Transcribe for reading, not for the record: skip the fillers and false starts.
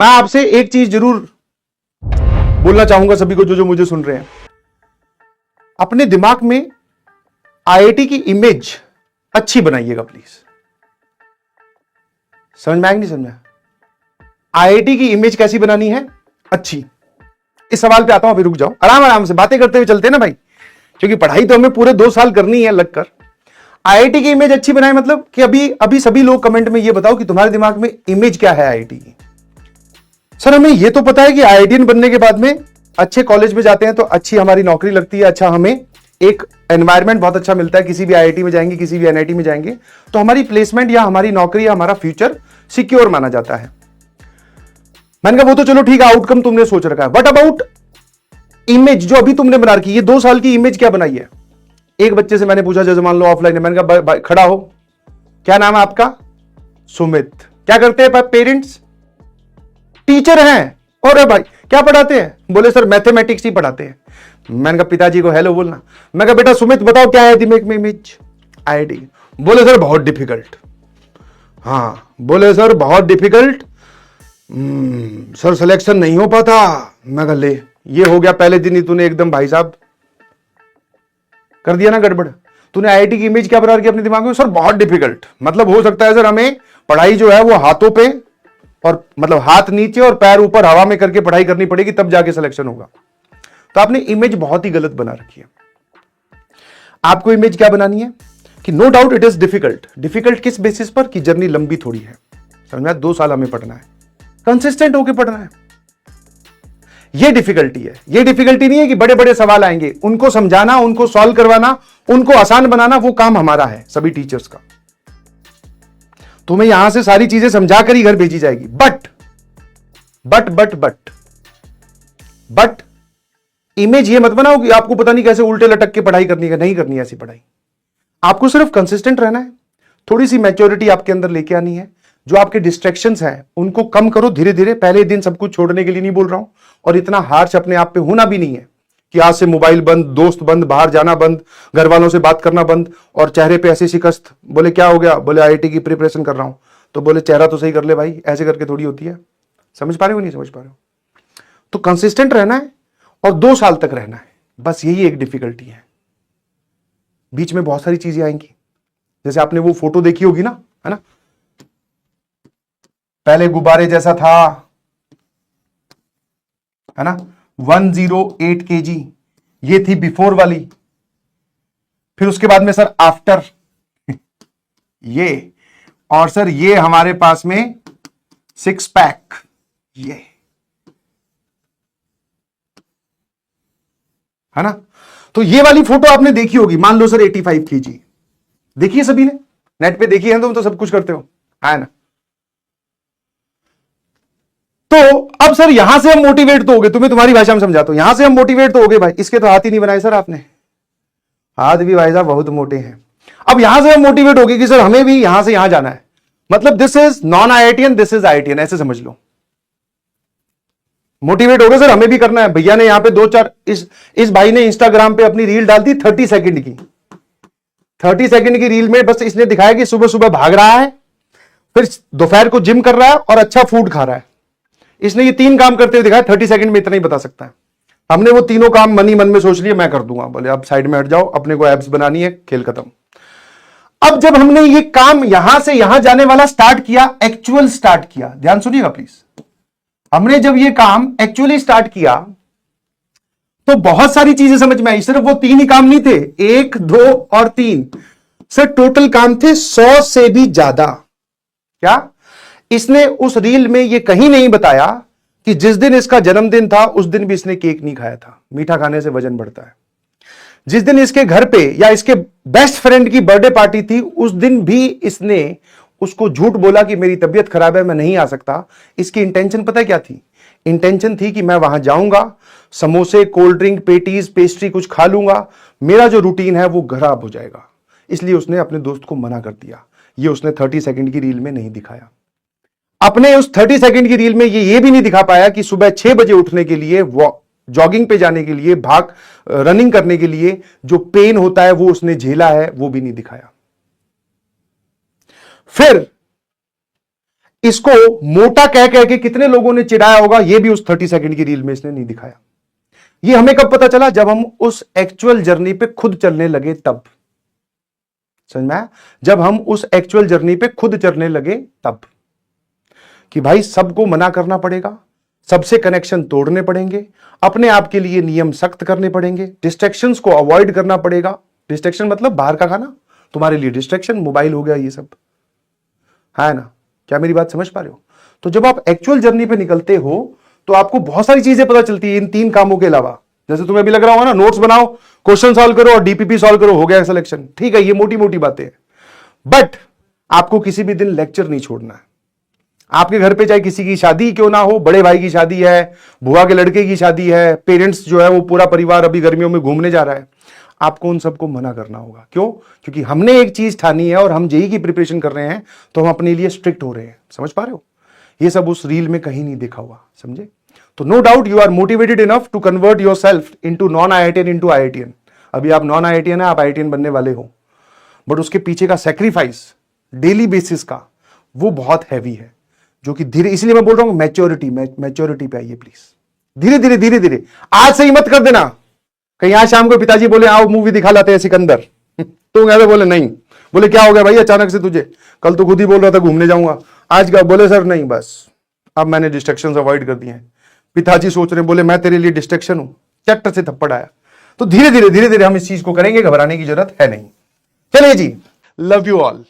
मैं आपसे एक चीज जरूर बोलना चाहूंगा सभी को, जो मुझे सुन रहे हैं, अपने दिमाग में आईआईटी की इमेज अच्छी बनाइएगा प्लीज। समझ में आएगी नहीं समझ में? आईआईटी की इमेज कैसी बनानी है? अच्छी। इस सवाल पे आता हूं, अभी रुक जाओ, आराम आराम से बातें करते हुए चलते हैं ना भाई, क्योंकि पढ़ाई तो हमें पूरे 2 साल करनी है लगकर। आईआईटी की इमेज अच्छी बनाए मतलब कि अभी सभी लोग कमेंट में ये बताओ कि तुम्हारे दिमाग में इमेज क्या है आईआईटी की। सर हमें ये तो पता है कि आईआईटीएन बनने के बाद में अच्छे कॉलेज में जाते हैं तो अच्छी हमारी नौकरी लगती है, अच्छा हमें एक एनवायरनमेंट बहुत अच्छा मिलता है, किसी भी आईआईटी में जाएंगे, किसी भी एनआईटी में जाएंगे तो हमारी प्लेसमेंट या हमारी नौकरी या हमारा फ्यूचर सिक्योर माना जाता है। मैंने कहा वो तो चलो ठीक है, आउटकम तुमने सोच रखा है, व्हाट अबाउट इमेज जो अभी तुमने बना रखी है? 2 साल की इमेज क्या बनाई है? एक बच्चे से मैंने पूछा, जैसे मान लो ऑफलाइन है, मैंने कहा खड़ा हो, क्या नाम है आपका? सुमित। क्या करते हैं पेरेंट्स? टीचर हैं। और भाई क्या पढ़ाते हैं? बोले सर मैथमेटिक्स ही पढ़ाते हैं। मैंने कहा पिताजी को हेलो बोलना। मैं कहा बेटा सुमित बताओ क्या है दिमाग में इमेज आईआईटी? बोले सर बहुत डिफिकल्ट। हाँ बोले सर बहुत डिफिकल्ट, सर सिलेक्शन नहीं हो पाता। मैं कहा ले ये हो गया, पहले दिन ही तूने एकदम भाई साहब कर दिया ना गड़बड़। तूने आईआईटी की इमेज क्या बना रखी अपने दिमाग में? सर बहुत डिफिकल्ट, मतलब हो सकता है सर हमें पढ़ाई जो है वो हाथों पे और मतलब हाथ नीचे और पैर ऊपर हवा में करके पढ़ाई करनी पड़ेगी तब जाके सिलेक्शन होगा। तो आपने इमेज बहुत ही गलत बना रखी है। आपको इमेज क्या बनानी है कि no doubt it is difficult. Difficult किस बेसिस पर? कि जर्नी लंबी थोड़ी है, समझ में? 2 साल हमें पढ़ना है, कंसिस्टेंट होकर पढ़ना है। ये डिफिकल्टी है। ये डिफिकल्टी नहीं है कि बड़े बड़े सवाल आएंगे, उनको समझाना, उनको सॉल्व करवाना, उनको आसान बनाना, वो काम हमारा है सभी टीचर्स का। तुम्हें यहां से सारी चीजें समझा कर ही घर भेजी जाएगी। बट इमेज ये मत बनाओ कि आपको पता नहीं कैसे उल्टे लटक के पढ़ाई करनी है। नहीं करनी है ऐसी पढ़ाई। आपको सिर्फ कंसिस्टेंट रहना है, थोड़ी सी मैच्योरिटी आपके अंदर लेके आनी है। जो आपके डिस्ट्रैक्शंस हैं उनको कम करो धीरे धीरे। पहले दिन सब कुछ छोड़ने के लिए नहीं बोल रहा हूं, और इतना हार्श अपने आप पे होना भी नहीं है कि आज से मोबाइल बंद, दोस्त बंद, बाहर जाना बंद, घर वालों से बात करना बंद, और चेहरे पे ऐसी शिकस्त। बोले क्या हो गया? बोले आईआईटी की प्रिपरेशन कर रहा हूं। तो बोले चेहरा तो सही कर ले भाई, ऐसे करके थोड़ी होती है। समझ पा रहे हो नहीं समझ पा रहे हो? तो कंसिस्टेंट रहना है और 2 साल तक रहना है, बस यही एक डिफिकल्टी है। बीच में बहुत सारी चीजें आएंगी, जैसे आपने वो फोटो देखी होगी ना, है ना, पहले गुब्बारे जैसा था, है ना, 108 kg, ये थी बिफोर वाली। फिर उसके बाद में सर आफ्टर ये, और सर ये हमारे पास में 6 पैक, ये है ना। तो ये वाली फोटो आपने देखी होगी, मान लो सर 85 kg देखिए, सभी ने नेट पे देखी है, तुम तो सब कुछ करते हो, है ना। तो अब सर यहां से हम मोटिवेट तो हो गए, तुम्हें तुम्हारी भाषा में समझाता हूं, यहां से हम मोटिवेट तो हो गए भाई, इसके तो हाथ ही नहीं बनाए सर आपने, हाथ भी भाई साहब बहुत मोटे हैं। अब यहां से हम मोटिवेट हो गए कि सर हमें भी यहां से यहां जाना है, मतलब this is non IITian, this is IITian, ऐसे समझ लो। मोटिवेट हो गए सर हमें भी करना है। भैया ने यहां पे 2-4 इस भाई ने इंस्टाग्राम पे अपनी रील डाल दी 30 सेकंड की। 30 सेकंड की रील में बस इसने दिखाया कि सुबह सुबह भाग रहा है, फिर दोपहर को जिम कर रहा है और अच्छा फूड खा रहा है। इसने ये 3 काम करते हुए दिखाया, 30 सेकंड में इतना ही बता सकता है। हमने वो तीनों काम मन ही मन में सोच लिए मैं कर दूंगा। बोले अब साइड में हट जाओ, अपने को एब्स बनानी है, खेल खत्म। अब जब हमने ये काम यहां से यहां जाने वाला स्टार्ट किया, एक्चुअल स्टार्ट किया, ध्यान सुनिएगा प्लीज, हमने जब ये काम एक्चुअली स्टार्ट किया तो बहुत सारी चीजें समझ में आई। सिर्फ वो 3 ही काम नहीं थे, 1, 2 और 3 सर टोटल काम थे 100 से भी ज्यादा। क्या इसने उस रील में ये कहीं नहीं बताया कि जिस दिन इसका जन्मदिन था उस दिन भी इसने केक नहीं खाया था? मीठा खाने से वजन बढ़ता है। जिस दिन इसके घर पे या इसके बेस्ट फ्रेंड की बर्थडे पार्टी थी उस दिन भी इसने उसको झूठ बोला कि मेरी तबीयत खराब है, मैं नहीं आ सकता। इसकी इंटेंशन पता है क्या थी? इंटेंशन थी कि मैं वहां जाऊंगा, समोसे, कोल्ड ड्रिंक, पेटीज, पेस्ट्री कुछ खा लूंगा, मेरा जो रूटीन है वो खराब हो जाएगा। इसलिए उसने अपने दोस्त को मना कर दिया। ये उसने 30 सेकंड की रील में नहीं दिखाया। अपने उस 30 सेकंड की रील में ये भी नहीं दिखा पाया कि सुबह 6 बजे उठने के लिए, जॉगिंग पे जाने के लिए, रनिंग करने के लिए जो पेन होता है वो उसने झेला है, वो भी नहीं दिखाया। फिर इसको मोटा कह कह के कितने लोगों ने चिढ़ाया होगा, ये भी उस 30 सेकंड की रील में इसने नहीं दिखाया। ये हमें कब पता चला? जब हम उस एक्चुअल जर्नी पे खुद चलने लगे तब। समझ में आया? जब हम उस एक्चुअल जर्नी पे खुद चलने लगे तब, कि भाई सबको मना करना पड़ेगा, सबसे कनेक्शन तोड़ने पड़ेंगे, अपने आप के लिए नियम सख्त करने पड़ेंगे, डिस्ट्रैक्शंस को अवॉइड करना पड़ेगा। डिस्ट्रैक्शन मतलब बाहर का खाना तुम्हारे लिए डिस्ट्रैक्शन, मोबाइल हो गया, ये सब है ना। क्या मेरी बात समझ पा रहे हो? तो जब आप एक्चुअल जर्नी पे निकलते हो तो आपको बहुत सारी चीजें पता चलती है इन 3 कामों के अलावा। जैसे तुम्हें भी लग रहा होगा ना, नोट्स बनाओ, क्वेश्चन सॉल्व करो और डीपीपी सॉल्व करो, हो गया सिलेक्शन। ठीक है, ये मोटी मोटी बातें हैं, बट आपको किसी भी दिन लेक्चर नहीं छोड़ना है। आपके घर पे चाहे किसी की शादी क्यों ना हो, बड़े भाई की शादी है, बुआ के लड़के की शादी है, पेरेंट्स जो है वो पूरा परिवार अभी गर्मियों में घूमने जा रहा है, आपको उन सबको मना करना होगा। क्यों? क्योंकि हमने एक चीज ठानी है और हम जेई की प्रिपरेशन कर रहे हैं, तो हम अपने लिए स्ट्रिक्ट हो रहे हैं। समझ पा रहे हो? ये सब उस रील में कहीं नहीं देखा हुआ, समझे? तो no doubt you are motivated enough to convert yourself into non IITian into IITian. अभी आप नॉन आईआईटीएन है, आप आईआईटीएन बनने वाले हो, बट उसके पीछे का सेक्रीफाइस डेली बेसिस का वो बहुत हैवी है, जो कि धीरे, इसलिए मैं बोल रहा हूं मैच्योरिटी पे आइए प्लीज। धीरे धीरे धीरे धीरे, आज से ही मत कर देना कहीं आज शाम को पिताजी बोले आओ मूवी दिखा लाते हैं सिकंदर तो कहते बोले नहीं, बोले क्या हो गया भाई अचानक से तुझे, कल तो खुद ही बोल रहा था घूमने जाऊंगा, आज क्या? बोले सर नहीं, बस अब मैंने डिस्ट्रैक्शंस अवॉइड कर दिए हैं। पिताजी सोच रहे बोले मैं तेरे लिए डिस्ट्रैक्शन हूं, चट से थप्पड़ आया। तो धीरे धीरे हम इस चीज को करेंगे, घबराने की जरूरत है नहीं। चलिए जी, लव यू ऑल।